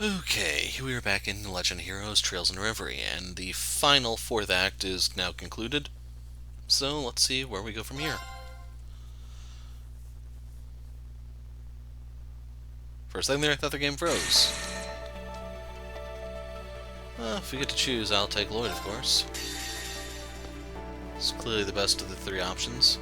Okay, we are back in Legend of Heroes Trails in Reverie, and the final fourth act is now concluded. So let's see where we go from here. For a second there, I thought the game froze. If we get to choose, I'll take Lloyd, of course. It's clearly the best of the three options.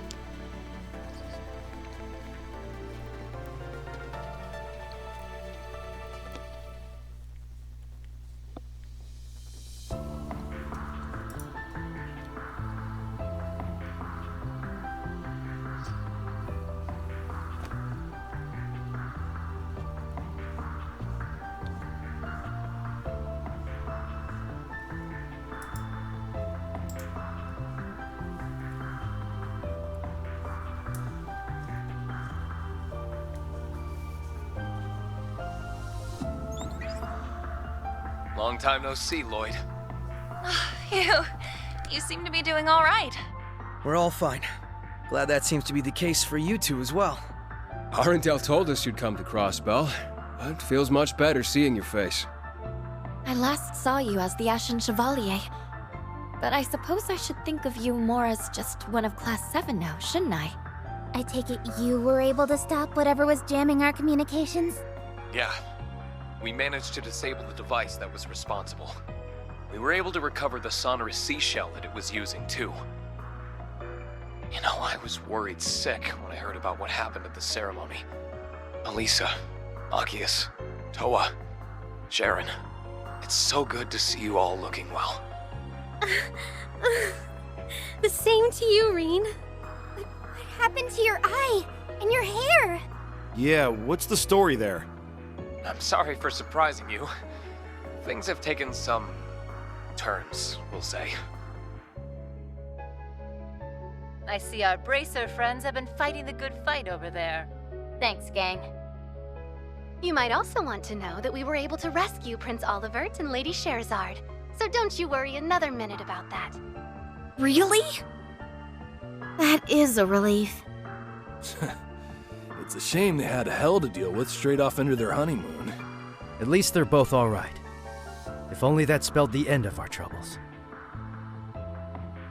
Long time no see, Lloyd. You seem to be doing all right. We're all fine. Glad that seems to be the case for you two as well. Arendelle told us you'd come to Crossbell, but it feels much better seeing your face. I last saw you as the Ashen Chevalier, but I suppose I should think of you more as just one of Class 7 now, shouldn't I? I take it you were able to stop whatever was jamming our communications? Yeah. We managed to disable the device that was responsible. We were able to recover the sonorous seashell that it was using, too. You know, I was worried sick when I heard about what happened at the ceremony. Elisa, Machias, Toa, Sharon. It's so good to see you all looking well. The same to you, Reen. What happened to your eye and your hair? Yeah, what's the story there? I'm sorry for surprising you. Things have taken some turns, we'll say. I see our bracer friends have been fighting the good fight over there. Thanks, gang. You might also want to know that we were able to rescue Prince Olivert and Lady Sherazard, so don't you worry another minute about that. Really? That is a relief. It's a shame they had hell to deal with straight off into their honeymoon. At least they're both all right. If only that spelled the end of our troubles.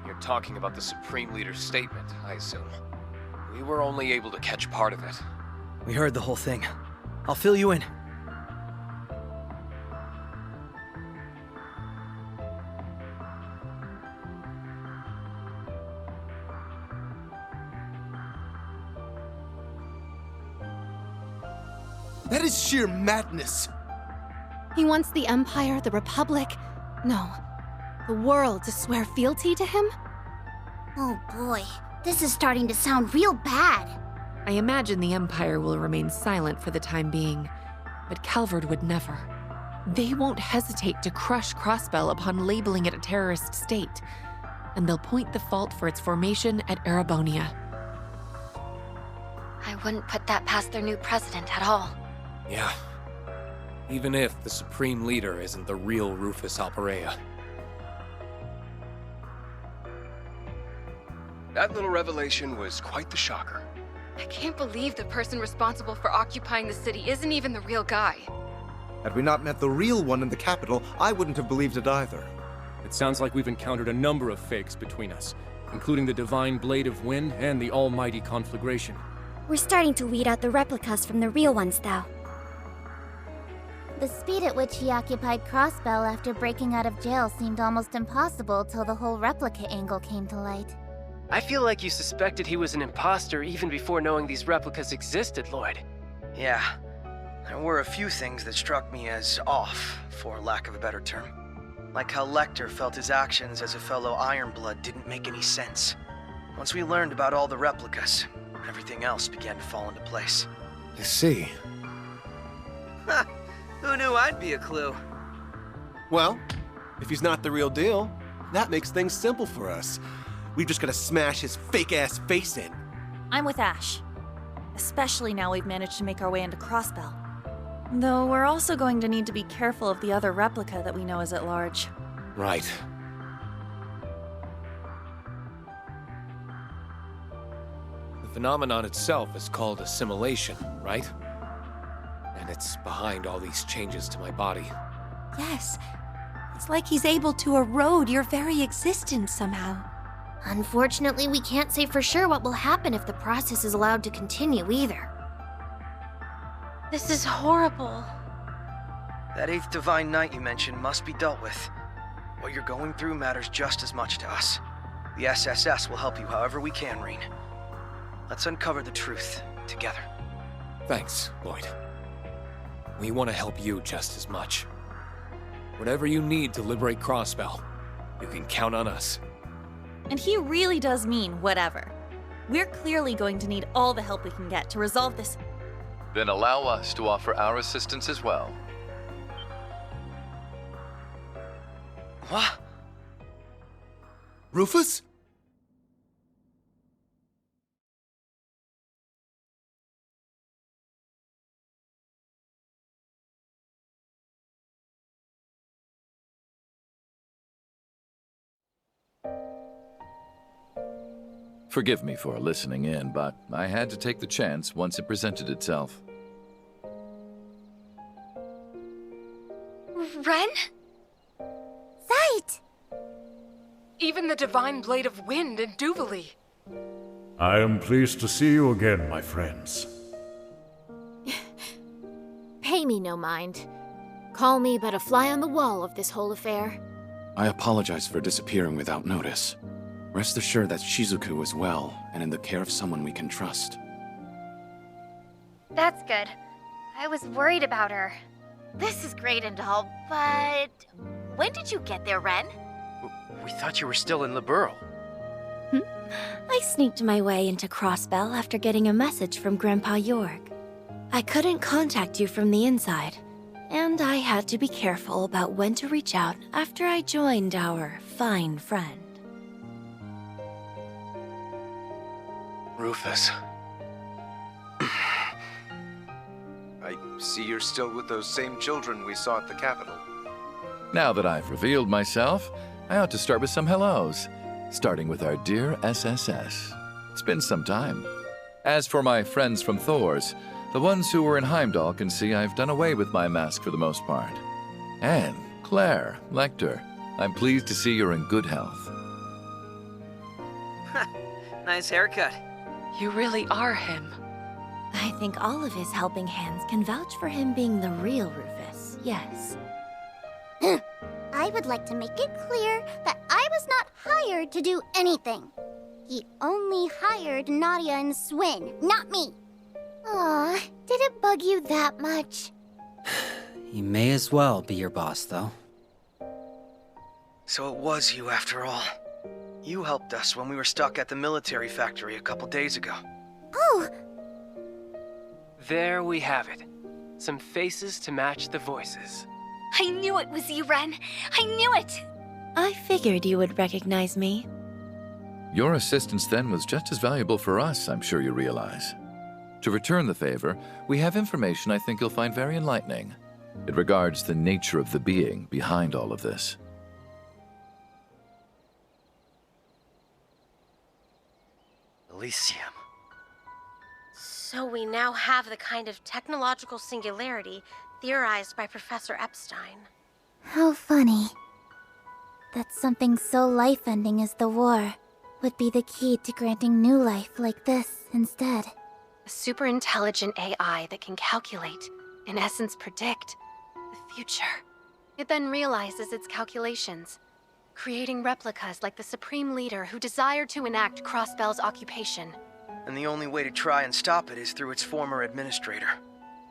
You're talking about the Supreme Leader's statement, I assume. We were only able to catch part of it. We heard the whole thing. I'll fill you in. That is sheer madness! He wants the Empire, the Republic, no, the world to swear fealty to him? Oh boy, this is starting to sound real bad. I imagine the Empire will remain silent for the time being, but Calvard would never. They won't hesitate to crush Crossbell upon labeling it a terrorist state, and they'll point the fault for its formation at Erebonia. I wouldn't put that past their new president at all. Yeah. Even if the Supreme Leader isn't the real Rufus Alperea. That little revelation was quite the shocker. I can't believe the person responsible for occupying the city isn't even the real guy. Had we not met the real one in the capital, I wouldn't have believed it either. It sounds like we've encountered a number of fakes between us, including the Divine Blade of Wind and the Almighty Conflagration. We're starting to weed out the replicas from the real ones, though. The speed at which he occupied Crossbell after breaking out of jail seemed almost impossible till the whole replica angle came to light. I feel like you suspected he was an imposter even before knowing these replicas existed, Lloyd. Yeah, there were a few things that struck me as off, for lack of a better term. Like how Lecter felt his actions as a fellow Ironblood didn't make any sense. Once we learned about all the replicas, everything else began to fall into place. I see. Ha! Who knew I'd be a clue? Well, if he's not the real deal, that makes things simple for us. We've just gotta smash his fake-ass face in. I'm with Ash. Especially now we've managed to make our way into Crossbell. Though we're also going to need to be careful of the other replica that we know is at large. Right. The phenomenon itself is called assimilation, right? And that's behind all these changes to my body. Yes. It's like he's able to erode your very existence somehow. Unfortunately, we can't say for sure what will happen if the process is allowed to continue either. This is horrible. That 8th Divine Knight you mentioned must be dealt with. What you're going through matters just as much to us. The SSS will help you however we can, Rean. Let's uncover the truth together. Thanks, Lloyd. We want to help you just as much. Whatever you need to liberate Crossbell, you can count on us. And he really does mean whatever. We're clearly going to need all the help we can get to resolve this. Then allow us to offer our assistance as well. What? Rufus? Forgive me for listening in, but I had to take the chance once it presented itself. Ren? Sight! Even the Divine Blade of Wind and Duvalie. I am pleased to see you again, my friends. Pay me no mind. Call me but a fly on the wall of this whole affair. I apologize for disappearing without notice. Rest assured that Shizuku is well and in the care of someone we can trust. That's good. I was worried about her. This is great and all, but... When did you get there, Ren? We thought you were still in Liberl. I sneaked my way into Crossbell after getting a message from Grandpa York. I couldn't contact you from the inside, and I had to be careful about when to reach out after I joined our fine friend. Rufus. I see you're still with those same children we saw at the Capitol. Now that I've revealed myself, I ought to start with some hellos, starting with our dear SSS. It's been some time. As for my friends from Thor's, the ones who were in Heimdall can see I've done away with my mask for the most part. And Claire, Lecter, I'm pleased to see you're in good health. Nice haircut. You really are him. I think all of his helping hands can vouch for him being the real Rufus, yes. I would like to make it clear that I was not hired to do anything. He only hired Nadia and Swin, not me. Aw, did it bug you that much? He may as well be your boss, though. So it was you after all. You helped us when we were stuck at the military factory a couple days ago. Oh! There we have it. Some faces to match the voices. I knew it was you, Ren. I knew it! I figured you would recognize me. Your assistance then was just as valuable for us, I'm sure you realize. To return the favor, we have information I think you'll find very enlightening. It regards the nature of the being behind all of this. Elysium. So we now have the kind of technological singularity theorized by Professor Epstein. How funny. That something so life-ending as the war would be the key to granting new life like this instead. A super intelligent AI that can calculate, in essence predict, the future. It then realizes its calculations, creating replicas like the Supreme Leader who desired to enact Crossbell's occupation. And the only way to try and stop it is through its former administrator.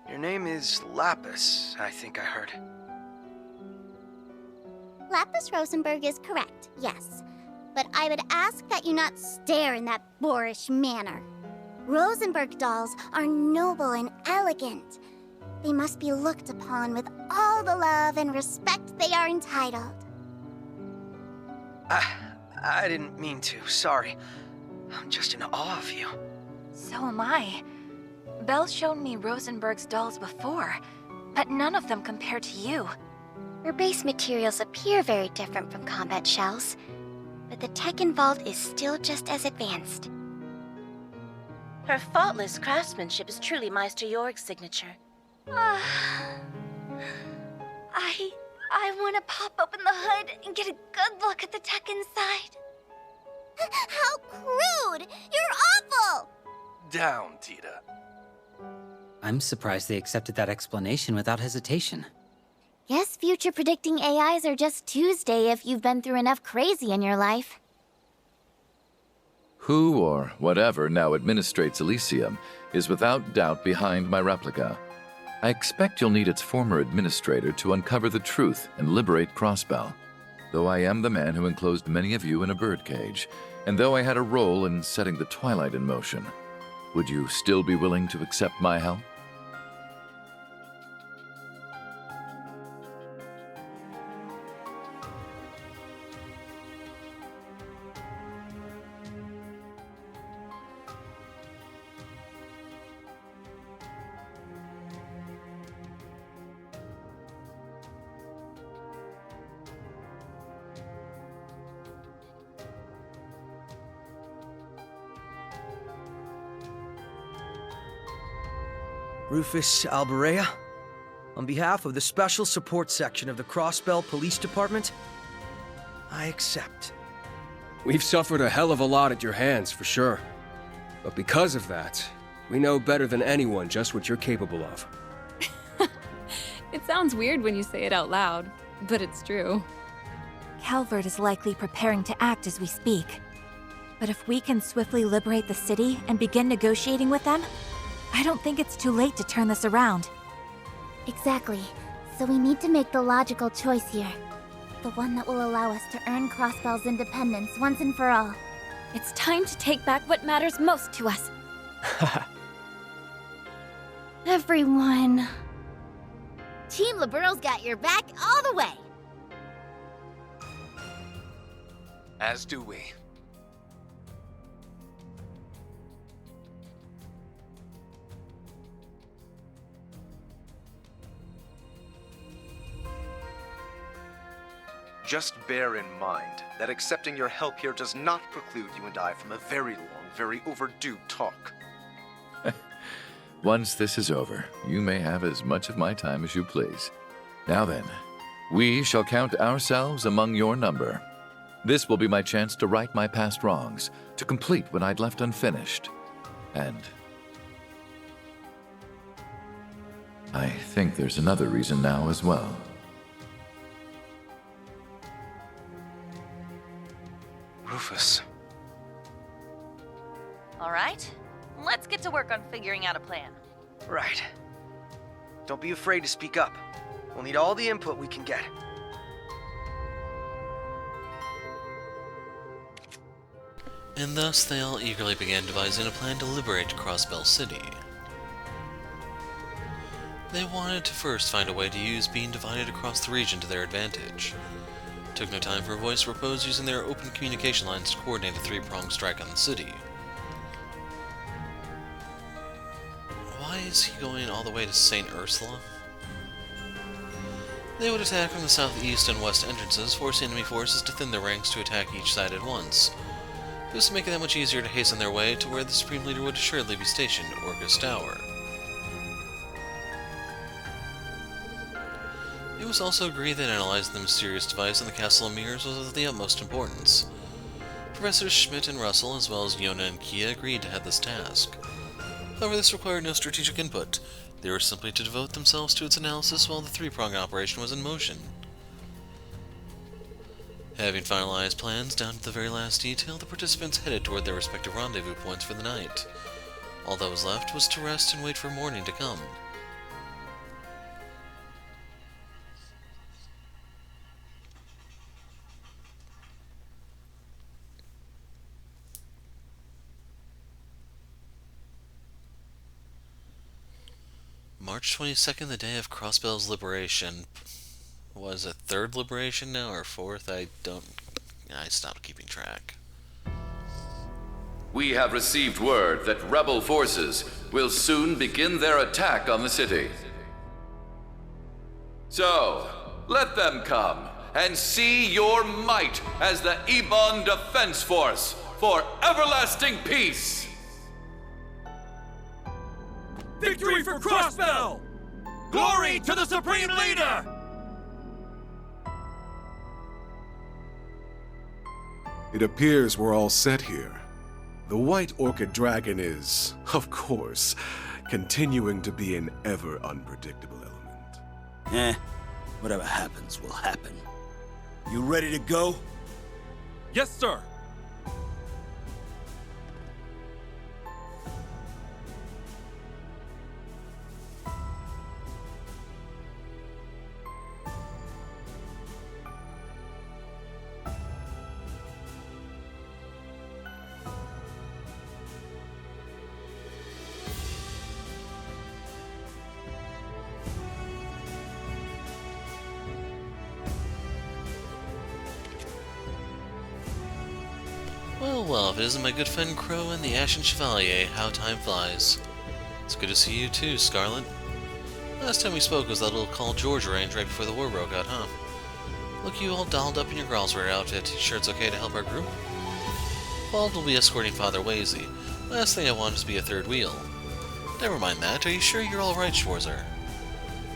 Your name is Lapis, I think I heard. Lapis Rosenberg is correct, yes. But I would ask that you not stare in that boorish manner. Rosenberg dolls are noble and elegant. They must be looked upon with all the love and respect they are entitled. I didn't mean to, sorry. I'm just in awe of you. So am I. Belle showed me Rosenberg's dolls before, but none of them compare to you. Her base materials appear very different from combat shells, but the tech involved is still just as advanced. Her faultless craftsmanship is truly Meister Jorg's signature. I want to pop open the hood and get a good look at the tech inside. How crude! You're awful! Down, Tita. I'm surprised they accepted that explanation without hesitation. Guess future predicting AIs are just Tuesday if you've been through enough crazy in your life. Who or whatever now administrates Elysium is without doubt behind my replica. I expect you'll need its former administrator to uncover the truth and liberate Crossbell. Though I am the man who enclosed many of you in a birdcage, and though I had a role in setting the Twilight in motion, would you still be willing to accept my help? Rufus Alberea, on behalf of the Special Support Section of the Crossbell Police Department, I accept. We've suffered a hell of a lot at your hands, for sure. But because of that, we know better than anyone just what you're capable of. It sounds weird when you say it out loud, but it's true. Calvert is likely preparing to act as we speak. But if we can swiftly liberate the city and begin negotiating with them, I don't think it's too late to turn this around. Exactly. So we need to make the logical choice here. The one that will allow us to earn Crossbell's independence once and for all. It's time to take back what matters most to us. Everyone. Team Liberal's got your back all the way. As do we. Just bear in mind that accepting your help here does not preclude you and I from a very long, very overdue talk. Once this is over, you may have as much of my time as you please. Now then, we shall count ourselves among your number. This will be my chance to right my past wrongs, to complete what I'd left unfinished. And I think there's another reason now as well. Rufus. All right, let's get to work on figuring out a plan. Right. Don't be afraid to speak up. We'll need all the input we can get. And thus they all eagerly began devising a plan to liberate Crossbell City. They wanted to first find a way to use being divided across the region to their advantage. It took no time for a voice to propose using their open communication lines to coordinate a three-pronged strike on the city. Why is he going all the way to St. Ursula? They would attack from the southeast and west entrances, forcing enemy forces to thin their ranks to attack each side at once. This would make it that much easier to hasten their way to where the Supreme Leader would assuredly be stationed, Orcus Tower. It was also agreed that analyzing the mysterious device in the Castle of Mirrors was of the utmost importance. Professors Schmidt and Russell, as well as Yona and Kia, agreed to head this task. However, this required no strategic input. They were simply to devote themselves to its analysis while the three-prong operation was in motion. Having finalized plans down to the very last detail, the participants headed toward their respective rendezvous points for the night. All that was left was to rest and wait for morning to come. March 22nd, the day of Crossbell's liberation. Was it third liberation now, or fourth? I stopped keeping track. We have received word that rebel forces will soon begin their attack on the city. So, let them come and see your might as the Ebon Defense Force for everlasting peace! Victory for Crossbell! Glory to the Supreme Leader! It appears we're all set here. The White Orchid Dragon is, of course, continuing to be an ever unpredictable element. Whatever happens will happen. You ready to go? Yes, sir! Well, well, if it isn't my good friend Crow and the Ashen Chevalier, how time flies. It's good to see you too, Scarlet. Last time we spoke was that little call George arranged right before the war broke out, huh? Look, you all dolled up in your Gralswear outfit. Sure it's okay to help our group? Bald will be escorting Father Wazy. Last thing I want is to be a third wheel. Never mind that. Are you sure you're all right, Schwarzer?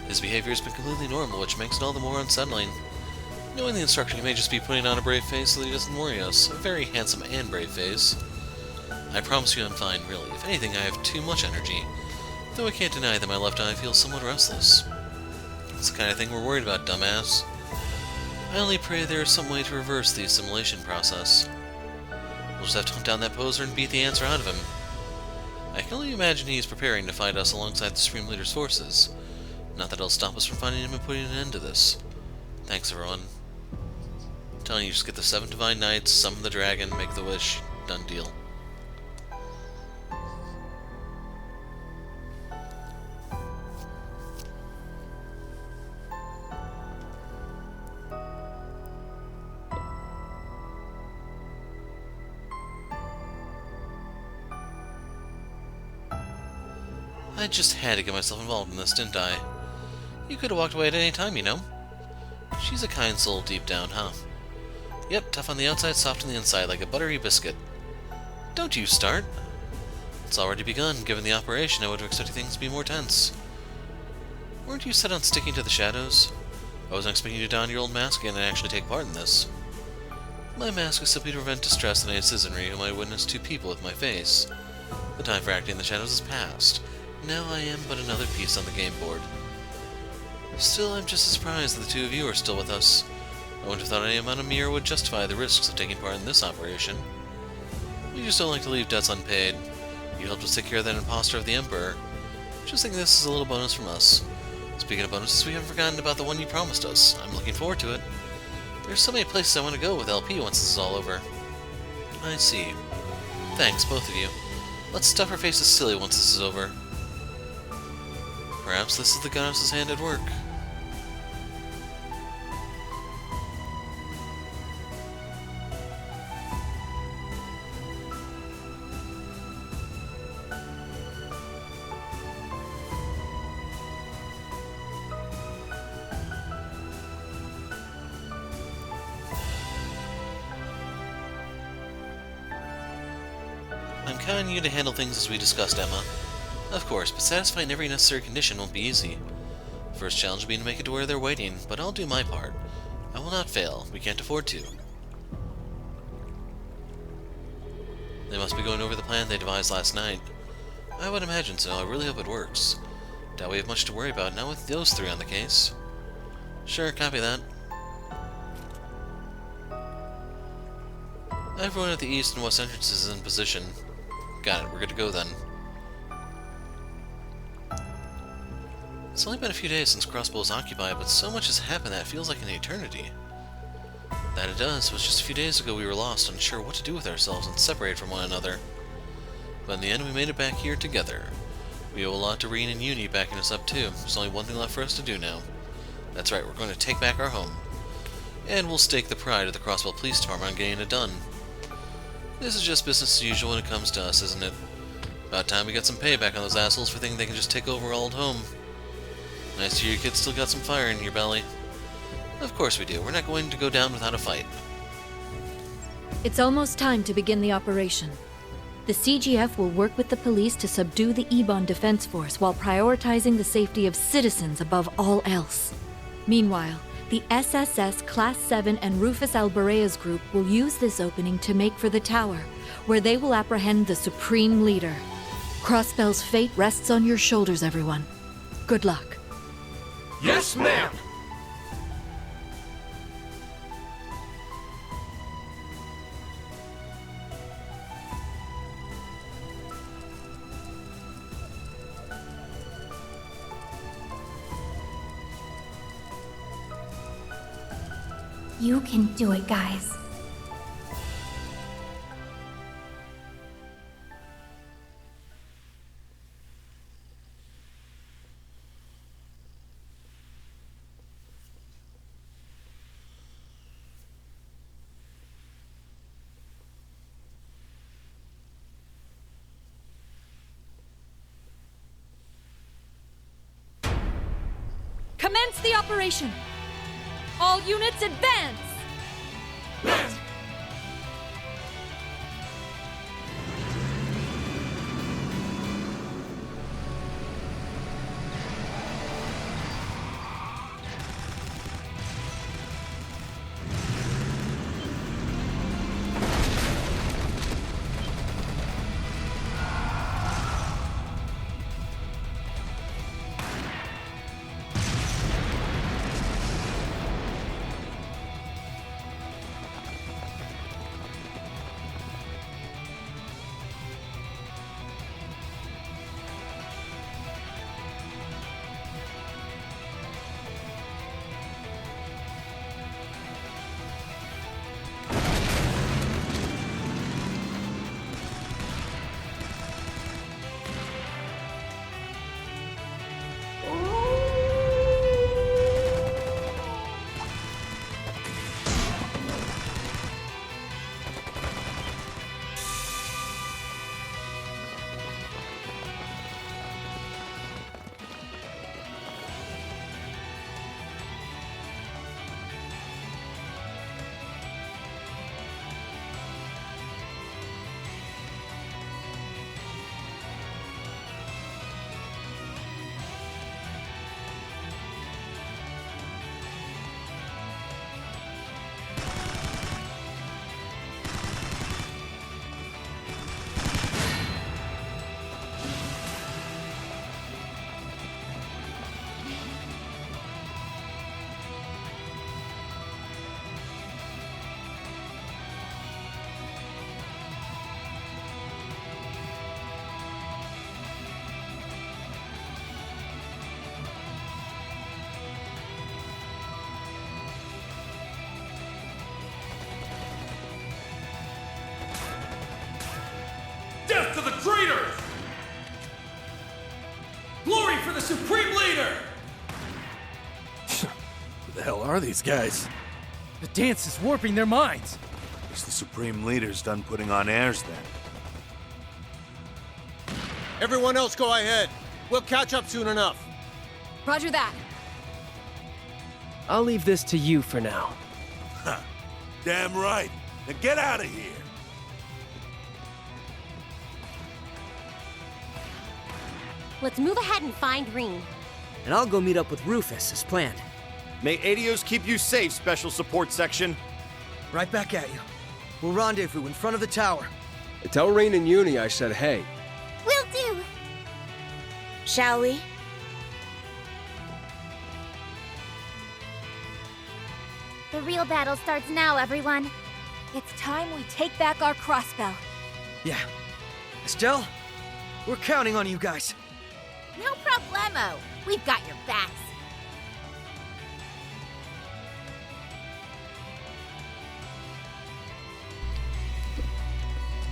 His behavior has been completely normal, which makes it all the more unsettling. Knowing the instructor, he may just be putting on a brave face so that he doesn't worry us. A very handsome and brave face. I promise you I'm fine, really. If anything, I have too much energy. Though I can't deny that my left eye feels somewhat restless. It's the kind of thing we're worried about, dumbass. I only pray there is some way to reverse the assimilation process. We'll just have to hunt down that poser and beat the answer out of him. I can only imagine he is preparing to fight us alongside the Supreme Leader's forces. Not that it'll stop us from finding him and putting an end to this. Thanks, everyone. I'm telling you, just get the 7 Divine Knights, summon the dragon, make the wish. Done deal. I just had to get myself involved in this, didn't I? You could have walked away at any time, you know. She's a kind soul deep down, huh? Yep, tough on the outside, soft on the inside, like a buttery biscuit. Don't you start. It's already begun. Given the operation, I would have expected things to be more tense. Weren't you set on sticking to the shadows? I wasn't expecting you to don your old mask again and actually take part in this. My mask is simply to prevent distress and aid citizenry who might witness 2 people with my face. The time for acting in the shadows is past. Now I am but another piece on the game board. Still, I'm just as surprised that the 2 of you are still with us. I wouldn't have thought any amount of mirror would justify the risks of taking part in this operation. We just don't like to leave debts unpaid. You helped us take care of that imposter of the Emperor. Just think this is a little bonus from us. Speaking of bonuses, we haven't forgotten about the one you promised us. I'm looking forward to it. There's so many places I want to go with LP once this is all over. I see. Thanks, both of you. Let's stuff our faces silly once this is over. Perhaps this is the goddess's hand at work. I'm counting on you to handle things as we discussed, Emma. Of course, but satisfying every necessary condition won't be easy. The first challenge will be to make it to where they're waiting, but I'll do my part. I will not fail. We can't afford to. They must be going over the plan they devised last night. I would imagine so. I really hope it works. Doubt we have much to worry about now with those 3 on the case. Sure, copy that. Everyone at the east and west entrances is in position. Got it. We're good to go then. It's only been a few days since Crossbow was occupied, but so much has happened that it feels like an eternity. That it does. It was just a few days ago we were lost, unsure what to do with ourselves, and separated from one another. But in the end, we made it back here together. We owe a lot to Reen and Uni backing us up too. There's only one thing left for us to do now. That's right, we're going to take back our home. And we'll stake the pride of the Crossbow Police Department on getting it done. This is just business as usual when it comes to us, isn't it? About time we get some payback on those assholes for thinking they can just take over our old home. Nice to hear your kids still got some fire in your belly. Of course we do. We're not going to go down without a fight. It's almost time to begin the operation. The CGF will work with the police to subdue the Ebon Defense Force while prioritizing the safety of citizens above all else. Meanwhile, the SSS Class 7 and Rufus Albarea's group will use this opening to make for the tower, where they will apprehend the Supreme Leader. Crossbell's fate rests on your shoulders, everyone. Good luck. Yes, ma'am! You can do it, guys. Commence the operation! All units advance! Death to the traitors! Glory for the Supreme Leader! Who the hell are these guys? The dance is warping their minds. At least the Supreme Leader's done putting on airs then. Everyone else go ahead. We'll catch up soon enough. Roger that. I'll leave this to you for now. Huh. Damn right. Now get out of here. Let's move ahead and find Reen. And I'll go meet up with Rufus as planned. May Adios keep you safe, Special Support Section. Right back at you. We'll rendezvous in front of the tower. Tell Rain and Uni I said hey. Will do. Shall we? The real battle starts now, everyone. It's time we take back our Crossbell. Yeah. Estelle, we're counting on you guys. No problemo. We've got your backs.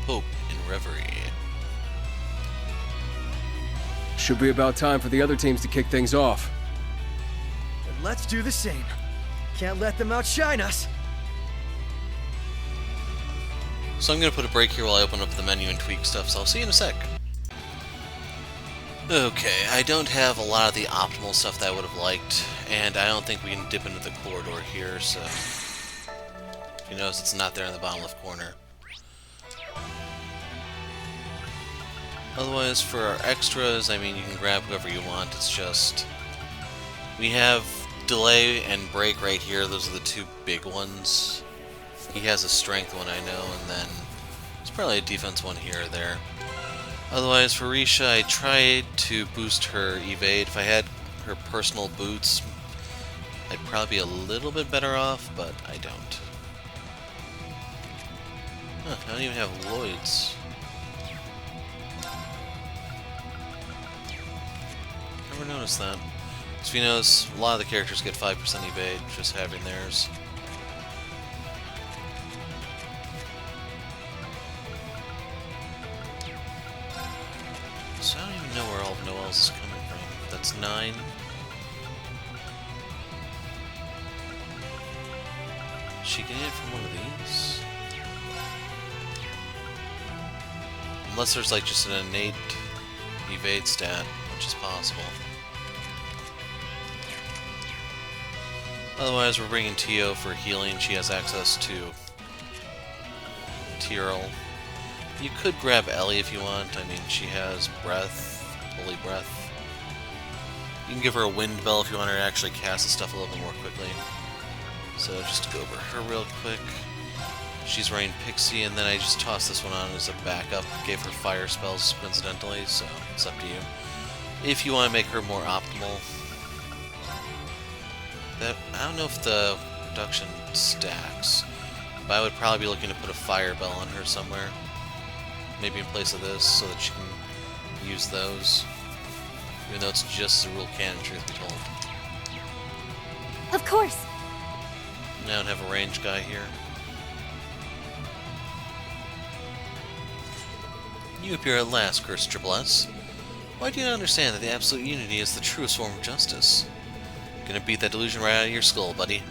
Hope in Reverie. Should be about time for the other teams to kick things off. And let's do the same. Can't let them outshine us. So I'm gonna put a break here while I open up the menu and tweak stuff, so I'll see you in a sec. Okay, I don't have a lot of the optimal stuff that I would have liked, and I don't think we can dip into the corridor here, so... You notice it's not there in the bottom left corner. Otherwise, for our extras, I mean, you can grab whoever you want. It's just... we have delay and break right here. Those are the two big ones. He has a strength one, I know, and then there's probably a defense one here or there. Otherwise, for Risha, I tried to boost her evade. If I had her personal boots, I'd probably be a little bit better off, but I don't. Huh, I don't even have Lloyd's. Never noticed that. So you notice, a lot of the characters get 5% evade, just having theirs. So I don't even know where all of Noel's is coming from. That's 9. Is she getting it from one of these? Unless there's like just an innate evade stat, which is possible. Otherwise, we're bringing Tio for healing. She has access to Tyrell. You could grab Ellie if you want. I mean, she has breath, holy breath. You can give her a wind bell if you want her to actually cast the stuff a little bit more quickly. So just to go over her real quick. She's running Pixie, and then I just tossed this one on as a backup. Gave her fire spells coincidentally, so it's up to you. If you want to make her more optimal. I don't know if the production stacks, but I would probably be looking to put a fire bell on her somewhere. Maybe in place of this, so that she can use those. Even though it's just a rule cannon, truth be told. Of course. Now I don't have a range guy here. You appear at last, cursed Triple S. Why do you not understand that the absolute unity is the truest form of justice? Gonna beat that delusion right out of your skull, buddy.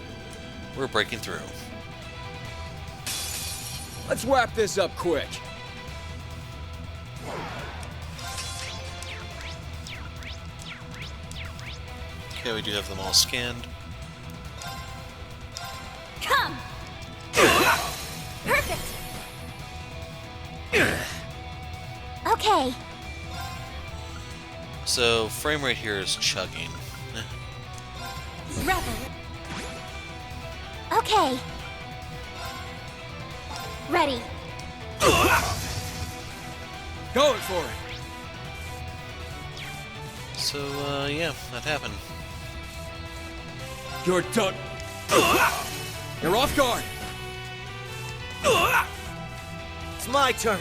We're breaking through. Let's wrap this up quick. Okay, we do have them all scanned. Come! Perfect! Okay. So, frame rate here is chugging. Reverie. Okay. Ready. Going for it. So, yeah, that happened. You're done. You're off guard. It's my turn.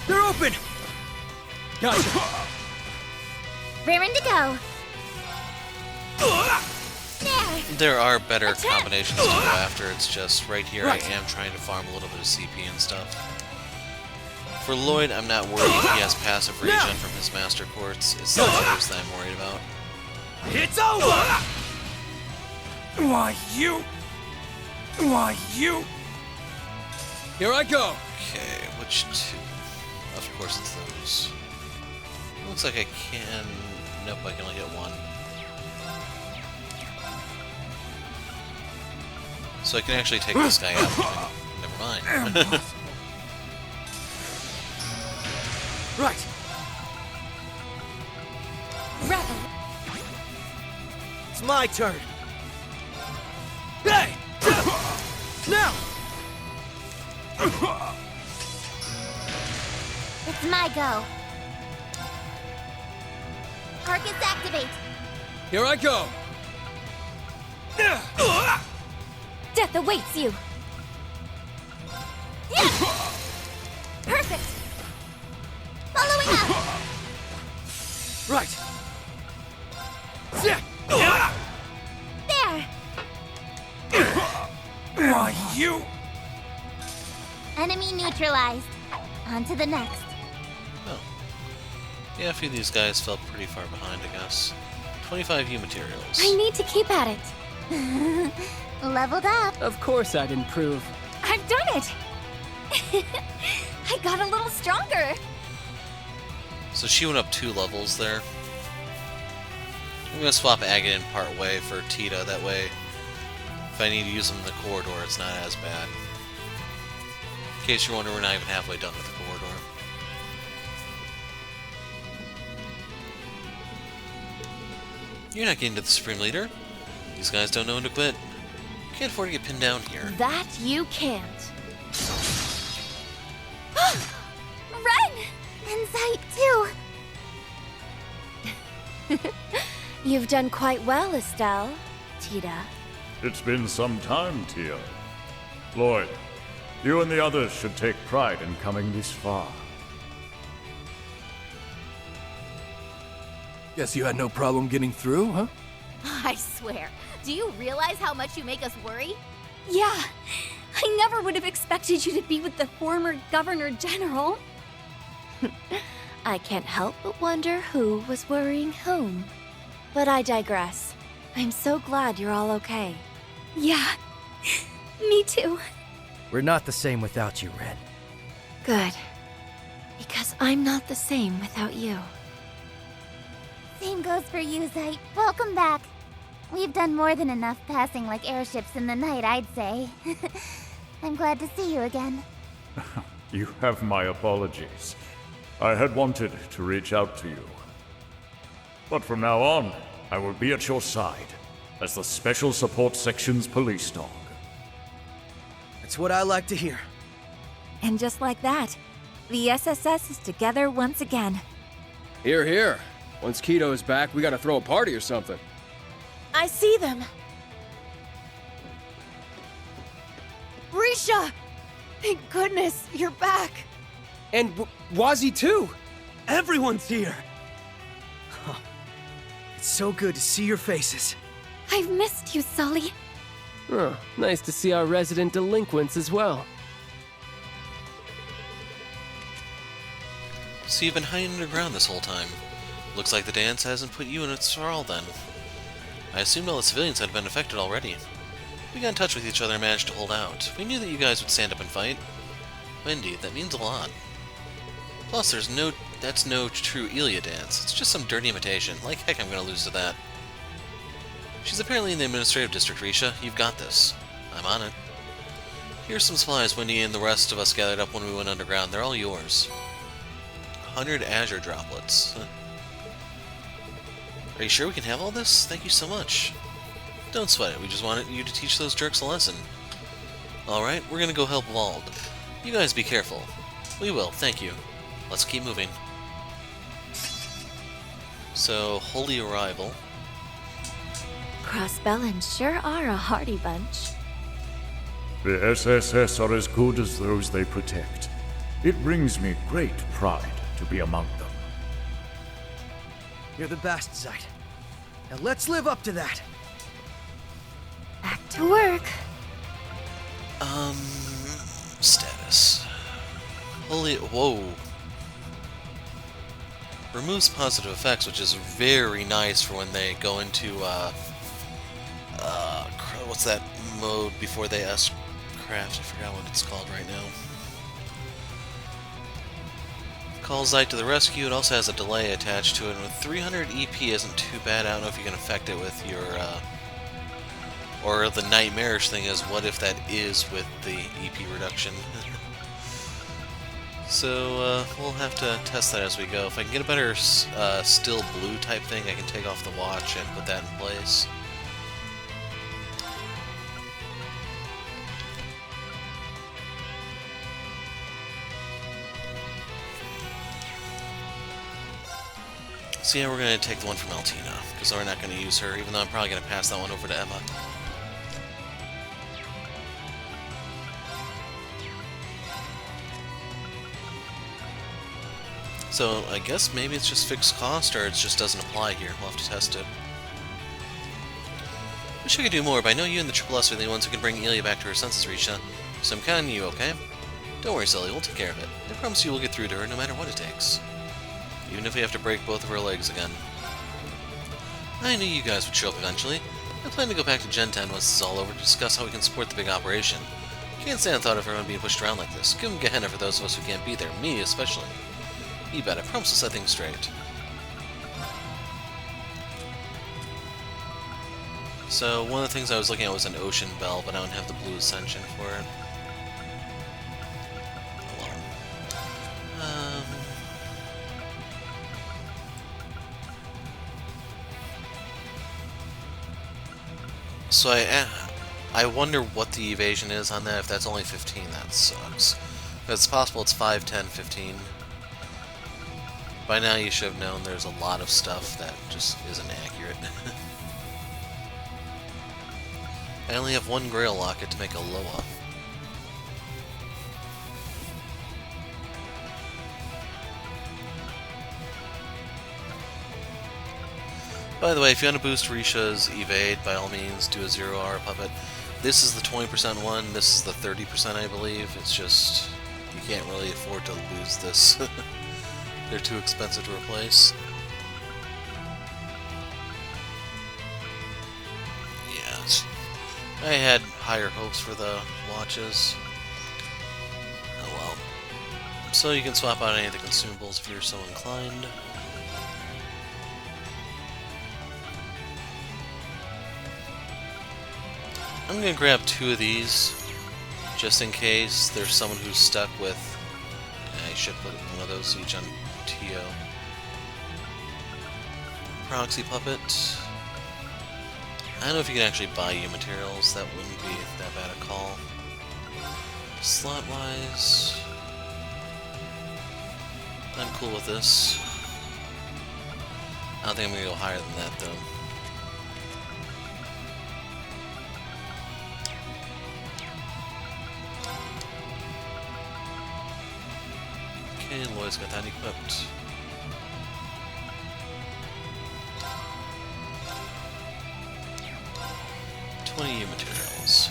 They're open. Gotcha. Raring to go. There are better combinations to go after. It's just right here I am trying to farm a little bit of CP and stuff. For Lloyd, I'm not worried. He has passive regen from his Master Quartz. It's the others that I'm worried about. It's over! Why you? Why you? Here I go. Okay, which two? Of course it's those. Looks like I can... Nope, I can only hit one. So I can actually take this guy out. Never mind. Right. Reverie. It's my turn. Hey! Now! It's my go. Arcus activate. Here I go. Death awaits you. Perfect. Following up. Right. There. Why you? Enemy neutralized. On to the next. Oh. Yeah, a few of these guys fell pretty far behind, I guess. 25 U materials. I need to keep at it. Leveled up. Of course I'd improve. I've done it. I got a little stronger. So she went up 2 levels there. I'm gonna swap Agate in part way for Tita, that way if I need to use them in the corridor it's not as bad. In case you're wondering, we're not even halfway done with the corridor. You're not getting to the Supreme Leader. These guys don't know when to quit. Can't afford to get pinned down here. That you can't. Ren! Insight, too. You've done quite well, Estelle. Tita. It's been some time, Tia. Lloyd, you and the others should take pride in coming this far. Guess you had no problem getting through, huh? I swear. Do you realize how much you make us worry? Yeah. I never would have expected you to be with the former Governor General. I can't help but wonder who was worrying whom. But I digress. I'm so glad you're all okay. Yeah. Me too. We're not the same without you, Ren. Good. Because I'm not the same without you. Same goes for you, Zite. Welcome back. We've done more than enough passing like airships in the night, I'd say. I'm glad to see you again. You have my apologies. I had wanted to reach out to you. But from now on, I will be at your side as the Special Support Section's police dog. That's what I like to hear. And just like that, the SSS is together once again. Here, here. Once Keto is back, we gotta throw a party or something. I see them. Risha! Thank goodness, you're back. And Wazzy too. Everyone's here. It's so good to see your faces. I've missed you, Sully. Oh, nice to see our resident delinquents as well. So you've been hiding underground this whole time. Looks like the dance hasn't put you in its thrall then. I assumed all the civilians had been affected already. We got in touch with each other and managed to hold out. We knew that you guys would stand up and fight. Wendy, that means a lot. Plus, that's no true Ilya dance. It's just some dirty imitation. Like heck, I'm gonna lose to that. She's apparently in the administrative district, Risha. You've got this. I'm on it. Here's some supplies Wendy and the rest of us gathered up when we went underground. They're all yours. 100 Azure droplets. Are you sure we can have all this? Thank you so much. Don't sweat it, we just wanted you to teach those jerks a lesson. Alright, we're gonna go help Wald. You guys be careful. We will, thank you. Let's keep moving. So, Holy Arrival. Crossbellans sure are a hardy bunch. The SSS are as good as those they protect. It brings me great pride to be among them. You're the best, Zite. Now let's live up to that. Back to work. Status. Whoa. Removes positive effects, which is very nice for when they go into, what's that mode before they S-craft? I forgot what it's called right now. Calls Zite to the rescue. It also has a delay attached to it, and with 300 EP isn't too bad. I don't know if you can affect it with your, or the nightmarish thing is, what if that is with the EP reduction? So, we'll have to test that as we go. If I can get a better still blue type thing, I can take off the watch and put that in place. So yeah, we're going to take the one from Altina, because we're not going to use her, even though I'm probably going to pass that one over to Emma. So I guess maybe it's just fixed cost, or it just doesn't apply here. We'll have to test it. Wish I could do more, but I know you and the Triple S are the ones who can bring Ilya back to her senses, Risha. So I'm counting on you, okay? Don't worry, Sully, we'll take care of it. I promise you we'll get through to her no matter what it takes. Even if we have to break both of her legs again. I knew you guys would show up eventually. I plan to go back to Gen 10 once this is all over to discuss how we can support the big operation. Can't stand the thought of everyone being pushed around like this. Give them Gehenna for those of us who can't be there, me especially. You bet, I promise to set things straight. So, one of the things I was looking at was an Ocean Bell, but I don't have the Blue Ascension for it. So I wonder what the evasion is on that. If that's only 15, that sucks. But it's possible it's 5, 10, 15. By now you should have known there's a lot of stuff that just isn't accurate. I only have one Grail Locket to make a Loa. By the way, if you want to boost Risha's evade, by all means, do a 0-hour puppet. This is the 20% one, this is the 30%, I believe. It's just, you can't really afford to lose this. They're too expensive to replace. Yes. I had higher hopes for the watches. Oh well. So you can swap out any of the consumables if you're so inclined. I'm gonna grab 2 of these, just in case there's someone who's stuck with... I should put one of those each on Tio. Proxy Puppet. I don't know if you can actually buy you materials, that wouldn't be that bad a call. Slot-wise... I'm cool with this. I don't think I'm gonna go higher than that, though. Okay, Lloyd's got that equipped. $20 materials.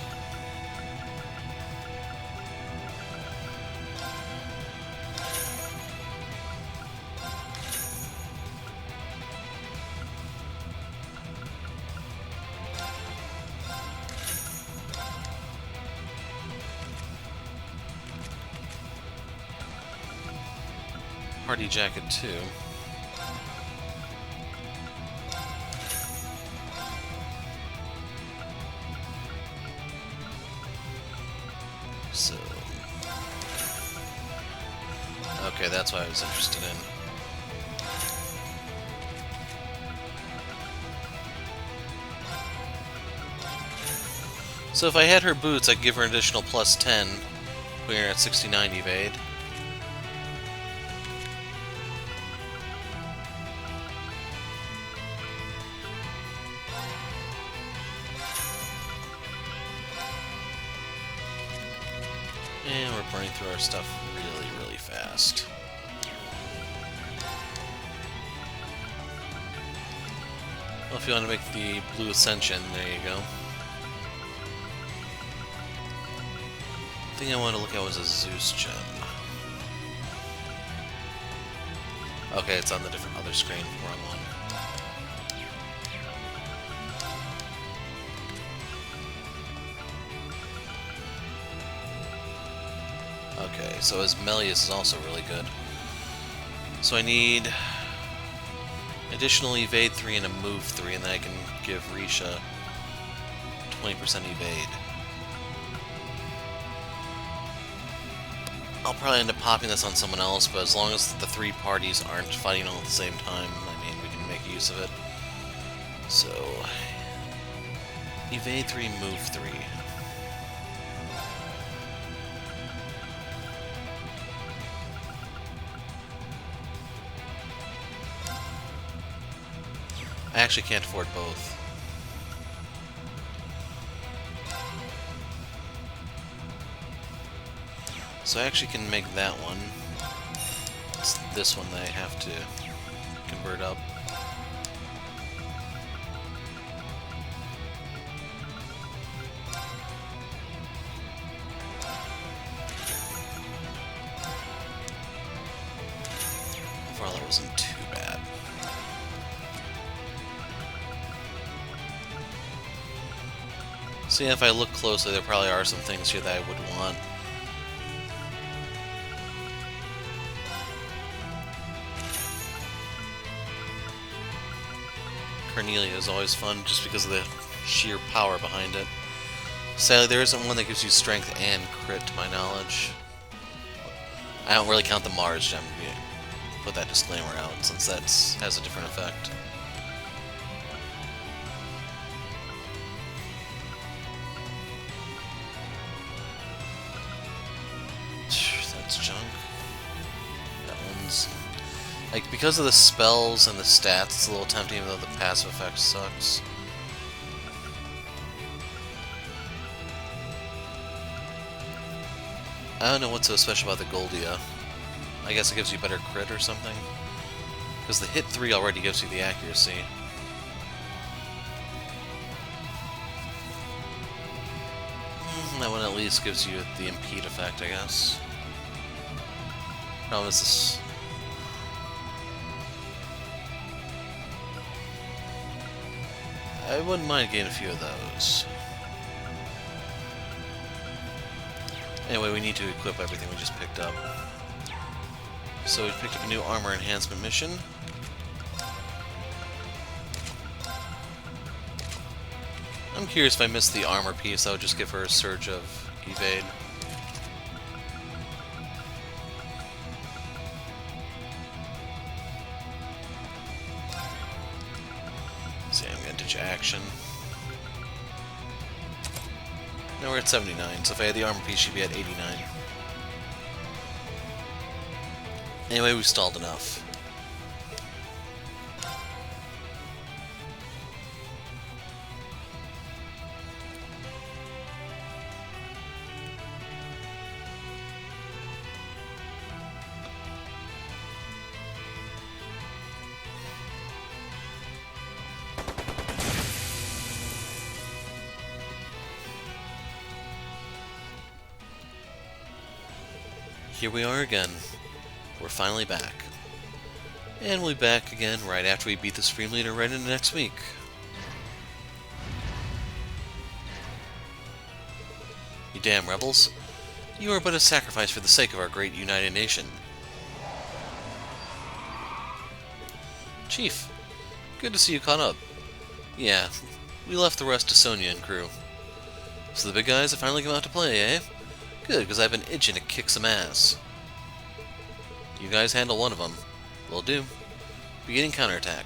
Party jacket too. So, okay, that's what I was interested in. So if I had her boots, I'd give her an additional plus 10, putting her at 69 evade. And we're burning through our stuff really, really fast. Well, if you want to make the Blue Ascension, there you go. The thing I wanted to look at was a Zeus gem. Okay, it's on the different other screen. Wrong one. Okay, so Asmelius is also really good. So I need additional evade 3 and a move 3, and then I can give Risha 20% evade. I'll probably end up popping this on someone else, but as long as the 3 parties aren't fighting all at the same time, I mean, we can make use of it. So, evade 3, move 3. I actually can't afford both. So I actually can make that one. It's this one that I have to convert up. Overall, it wasn't too bad. So yeah, if I look closely, there probably are some things here that I would want. Cornelia is always fun, just because of the sheer power behind it. Sadly, there isn't one that gives you strength and crit, to my knowledge. I don't really count the Mars gem, put that disclaimer out, since that has a different effect. That's junk. That one's... Like, because of the spells and the stats, it's a little tempting, even though the passive effect sucks. I don't know what's so special about the Goldia. I guess it gives you better crit or something. Because the hit 3 already gives you the accuracy. That one at least gives you the impede effect, I guess. Problem is this... I wouldn't mind getting a few of those. Anyway, we need to equip everything we just picked up. So we picked up a new armor enhancement mission. I'm curious if I missed the armor piece, I would just give her a surge of evade. See, I'm gonna ditch action. Now we're at 79, so if I had the armor piece, she'd be at 89. Anyway, we've stalled enough. Here we are again. We're finally back. And we'll be back again right after we beat the Supreme Leader right into next week. You damn rebels. You are but a sacrifice for the sake of our great united nation. Chief, good to see you caught up. Yeah, we left the rest to Sonya and crew. So the big guys have finally come out to play, eh? Good, because I've been itching to kick some ass. You guys handle one of them. Will do. Beginning counterattack.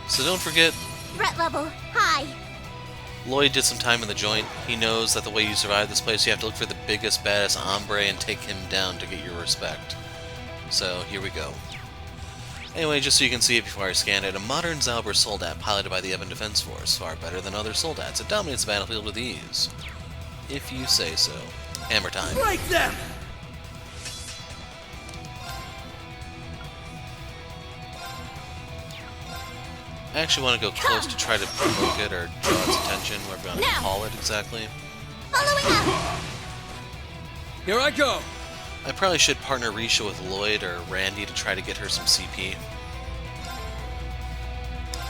So don't forget... Threat level, high. Lloyd did some time in the joint. He knows that the way you survive this place, you have to look for the biggest, baddest hombre and take him down to get your respect. So, here we go. Anyway, just so you can see it before I scan it, a modern Zauber soldat piloted by the Evan Defense Force, far better than other soldats. It dominates the battlefield with ease. If you say so. Hammer time. Break them! I actually want to go close to try to provoke it or draw its attention, whatever you want to call it exactly. Following up! Here I go! I probably should partner Risha with Lloyd or Randy to try to get her some CP.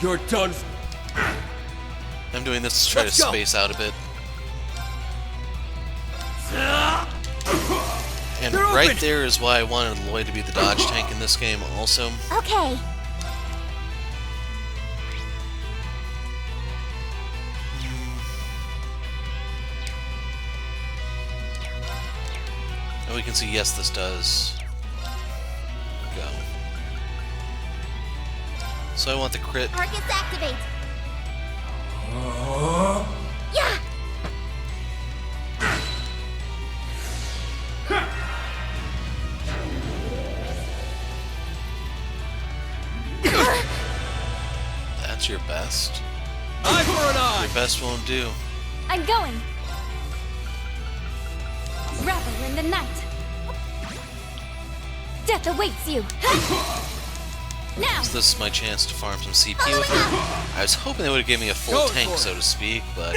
You're done. I'm doing this to try to space out a bit. And right there is why I wanted Lloyd to be the dodge tank in this game also. Okay. And we can see, yes, this does go. So I want the crit. Targets activate. Yeah. That's your best? Eye for an eye! Your best won't do. I'm going. Revel in the night. Death awaits you. Now. So this is my chance to farm some CP with her. I was hoping they would have given me a full tank, so to speak, but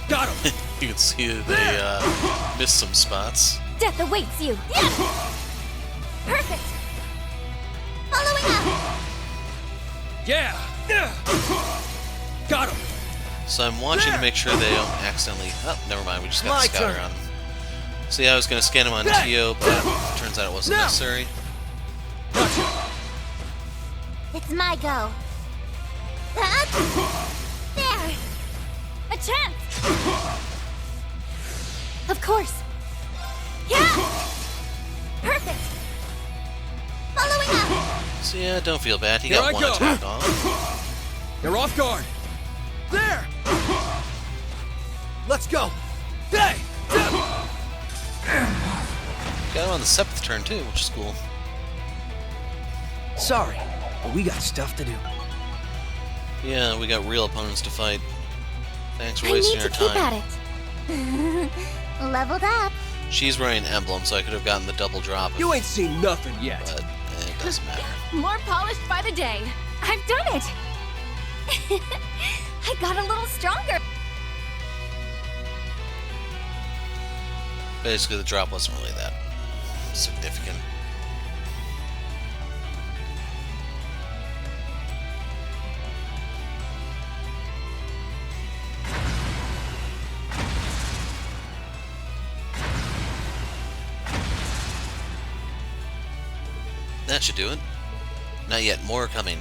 got him. You can see that they missed some spots. Death awaits you. Perfect. Following up. Yeah. Got him. So I'm watching to make sure they don't accidentally... Oh, never mind, we just got the scouter on. See, I was going to scan him on Tio, but turns out it wasn't necessary. It's my go. There. A chance. Of course. Yeah. Perfect. Following up. So So yeah, don't feel bad. He Here got I one go. attack off. You're off guard. There! Let's go! Hey! Got him on the 7th turn too, which is cool. Sorry, but we got stuff to do. Yeah, we got real opponents to fight. Thanks for I wasting need your to keep time. at it. Leveled up. She's wearing Emblem, so I could have gotten the double drop. You ain't seen nothing yet. But it doesn't matter. More polished by the day. I've done it! I got a little stronger. Basically, the drop wasn't really that significant. That should do it. Not yet, more coming.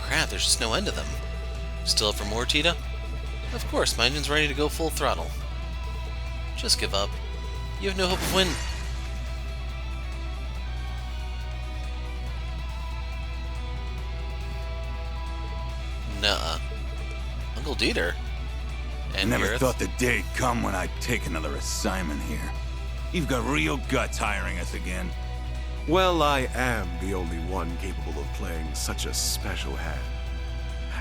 Crap, there's just no end to them. Still up for more, Tita? Of course, my engine's ready to go full throttle. Just give up. You have no hope of winning. Nuh-uh. Uncle Dieter? I never thought the day'd come when I'd take another assignment here. You've got real guts hiring us again. Well, I am the only one capable of playing such a special hand.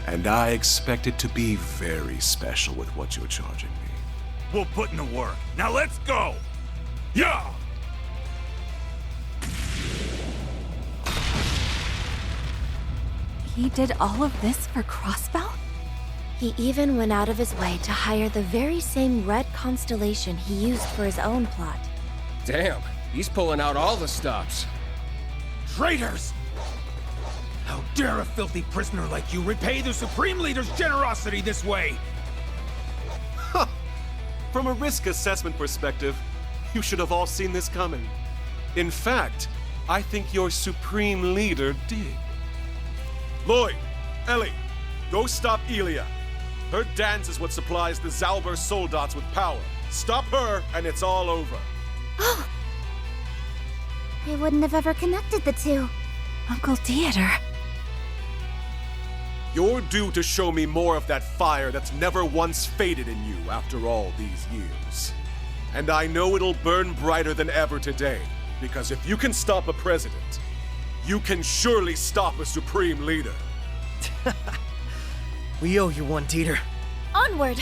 And I expect it to be very special with what you're charging me. We'll put in the work. Now let's go! Yeah! He did all of this for Crossbell? He even went out of his way to hire the very same red constellation he used for his own plot. Damn, he's pulling out all the stops. Traitors! How dare a filthy prisoner like you repay the Supreme Leader's generosity this way? From a risk assessment perspective, you should have all seen this coming. In fact, I think your Supreme Leader did. Lloyd, Ellie, go stop Elia. Her dance is what supplies the Zalber Soldats with power. Stop her, and it's all over. Oh! I wouldn't have ever connected the two. Uncle Dieter. You're due to show me more of that fire that's never once faded in you after all these years. And I know it'll burn brighter than ever today, because if you can stop a president, you can surely stop a supreme leader. We owe you one, Dieter. Onward!